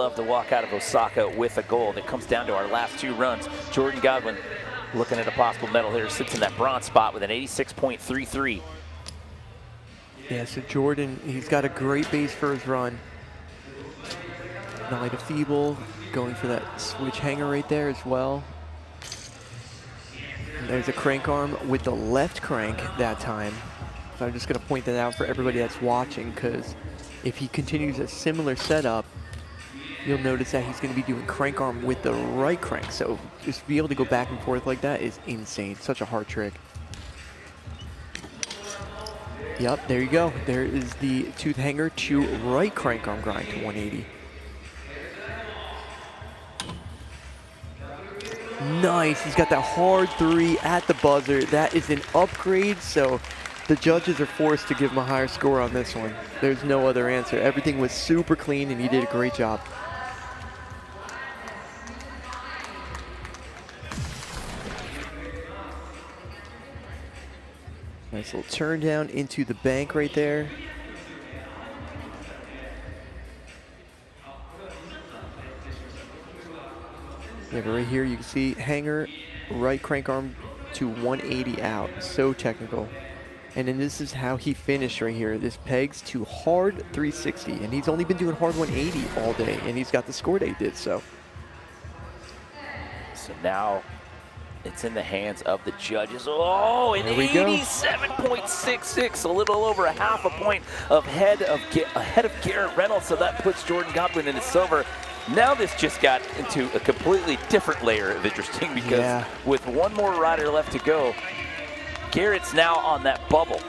love to walk out of Osaka with a gold. It comes down to our last 2 runs. Jordan Godwin, looking at a possible medal here, sits in that bronze spot with an 86.33. Yeah, so Jordan, he's got a great base for his run. Not like a feeble, going for that switch hanger right there as well. And there's a crank arm with the left crank that time. So I'm just going to point that out for everybody that's watching, because if he continues a similar setup, you'll notice that he's going to be doing crank arm with the right crank. So just to be able to go back and forth like that is insane. Such a hard trick. Yep, there you go. There is the tooth hanger to right crank arm grind to 180. Nice, he's got that hard 3 at the buzzer. That is an upgrade, so the judges are forced to give him a higher score on this one. There's no other answer. Everything was super clean and he did a great job. Nice little turn down into the bank right there. Yeah, but right here you can see hanger, right crank arm to 180 out. So technical. And then this is how he finished right here. This pegs to hard 360, and he's only been doing hard 180 all day, and he's got the score that he did, so. So now it's in the hands of the judges. Oh, an 87.66, a little over a half a point ahead of Garrett Reynolds, so that puts Jordan Godwin in the silver. Now this just got into a completely different layer of interesting, because with one more rider left to go, Garrett's now on that bubble.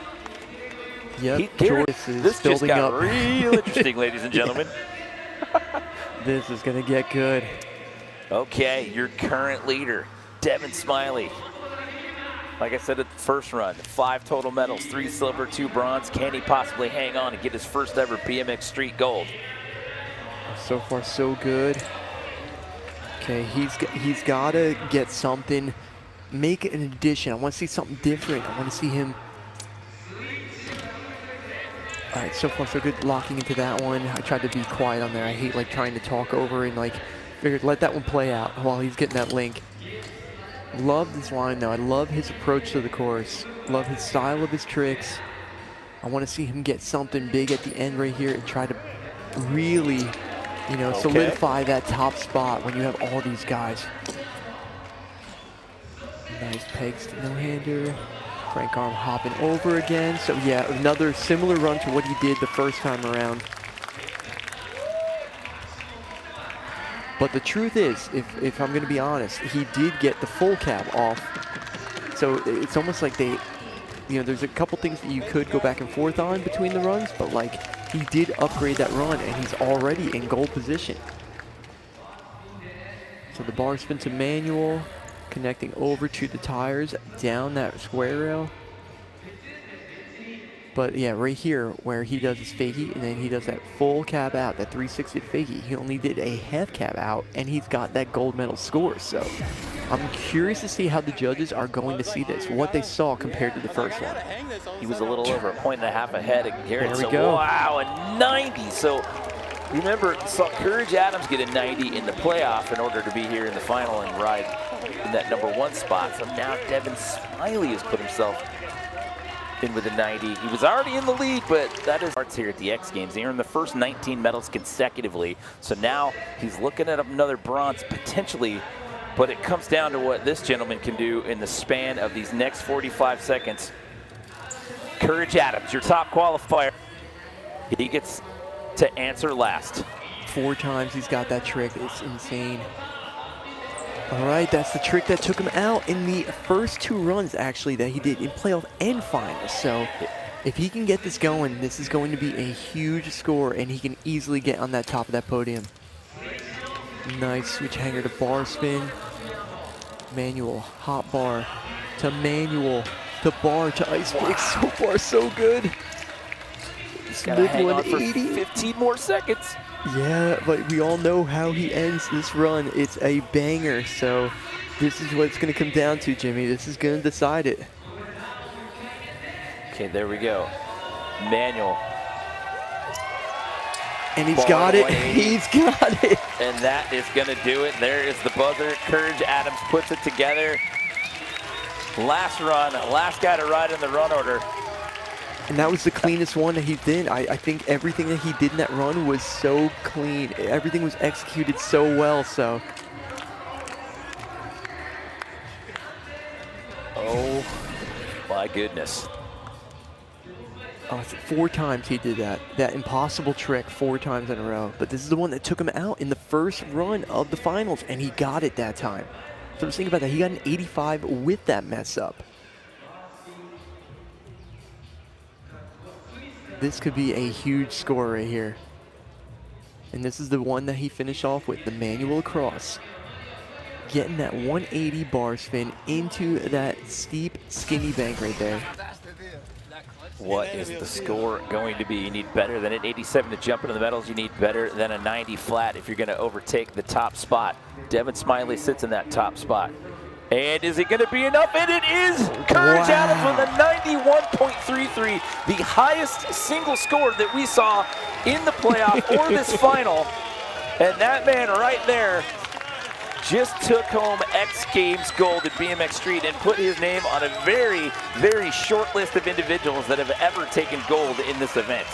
Yep, this just got real interesting, ladies and gentlemen. This is going to get good. Okay, your current leader, Devin Smiley. Like I said at the first run, 5 total medals, 3 silver, 2 bronze. Can he possibly hang on and get his first ever BMX Street gold? So far, so good. Okay, he's got to get something. Make an addition. I want to see something different. I want to see him. All right, so far so good. Locking into that one. I tried to be quiet on there. I hate like trying to talk over and like figured let that one play out while he's getting that link. Love this line though. I love his approach to the course. Love his style of his tricks. I want to see him get something big at the end right here and try to really, you know, solidify that top spot when you have all these guys. Nice pegs to no-hander. Crank arm hopping over again. So yeah, another similar run to what he did the first time around. But the truth is, if I'm going to be honest, he did get the full cab off. So it's almost like they, you know, there's a couple things that you could go back and forth on between the runs, but like he did upgrade that run and he's already in goal position. So the bar spin to manual. Connecting over to the tires, down that square rail. But yeah, right here where he does his fakie and then he does that full cab out, that 360 fakie, he only did a half cab out and he's got that gold medal score. So I'm curious to see how the judges are going to see this, what they saw compared to the first one. He was a little over a point and a half ahead of Garrett. There we go. Wow, a 90. So remember, saw Courage Adams get a 90 in the playoff in order to be here in the final and ride in that #1 spot. So now Devin Smiley has put himself in with a 90. He was already in the lead, but that is parts here at the X Games. He earned the first 19 medals consecutively. So now he's looking at another bronze potentially, but it comes down to what this gentleman can do in the span of these next 45 seconds. Courage Adams, your top qualifier. He gets to answer last. 4 times he's got that trick. It's insane. All right, that's the trick that took him out in the first 2 runs, actually, that he did in playoff and finals. So if he can get this going, this is going to be a huge score, and he can easily get on that top of that podium. Nice switch hanger to bar spin. Manual, hot bar to manual to bar to ice pick. So far, so good. Gotta hang on for 15 more seconds. Yeah, but we all know how he ends this run. It's a banger, so this is what it's going to come down to, Jimmy. This is going to decide it. Okay, there we go. Manual. And he's got it. He's got it. And that is going to do it. There is the buzzer. Courage Adams puts it together. Last run, last guy to ride in the run order. And that was the cleanest one that he did. I think everything that he did in that run was so clean. Everything was executed so well, so. Oh, my goodness. Oh, 4 times he did that. That impossible trick 4 times in a row. But this is the one that took him out in the first run of the finals, and he got it that time. So just think about that. He got an 85 with that mess up. This could be a huge score right here. And this is the one that he finished off with, the manual across. Getting that 180 bar spin into that steep, skinny bank right there. What is the score going to be? You need better than an 87 to jump into the medals. You need better than a 90 flat if you're going to overtake the top spot. Devin Smiley sits in that top spot. And is it going to be enough? And it is! Courage Adams with a 91.33, the highest single score that we saw in the playoff or this final. And that man right there just took home X Games gold at BMX Street and put his name on a very, very short list of individuals that have ever taken gold in this event.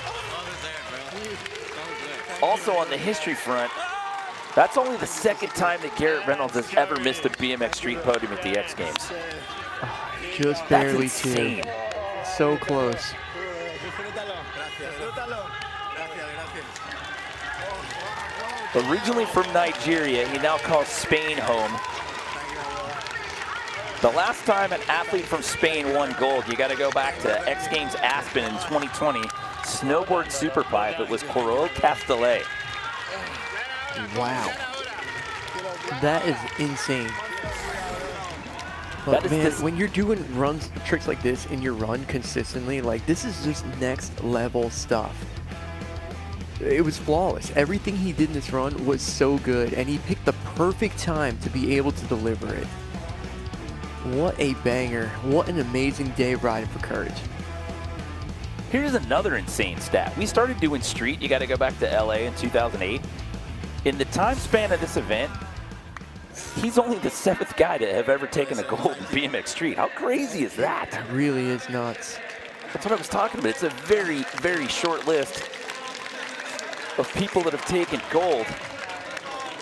Also on the history front, that's only the 2nd time that Garrett Reynolds has ever missed a BMX Street podium at the X Games. Just barely too. So close. Originally from Nigeria, he now calls Spain home. The last time an athlete from Spain won gold, you got to go back to X Games Aspen in 2020. Snowboard superpipe, it was Corol Castellet. Wow. That is insane. But man, when you're doing runs, tricks like this in your run consistently, like this is just next level stuff. It was flawless. Everything he did in this run was so good, and he picked the perfect time to be able to deliver it. What a banger. What an amazing day riding for Courage. Here's another insane stat. We started doing street, you got to go back to LA in 2008. In the time span of this event, he's only the 7th guy to have ever taken a gold in BMX Street. How crazy is that? That really is nuts. That's what I was talking about. It's a very, very short list of people that have taken gold.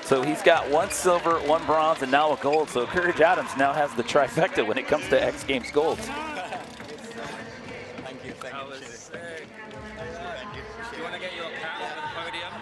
So he's got 1 silver, 1 bronze, and now a gold. So Courage Adams now has the trifecta when it comes to X Games golds.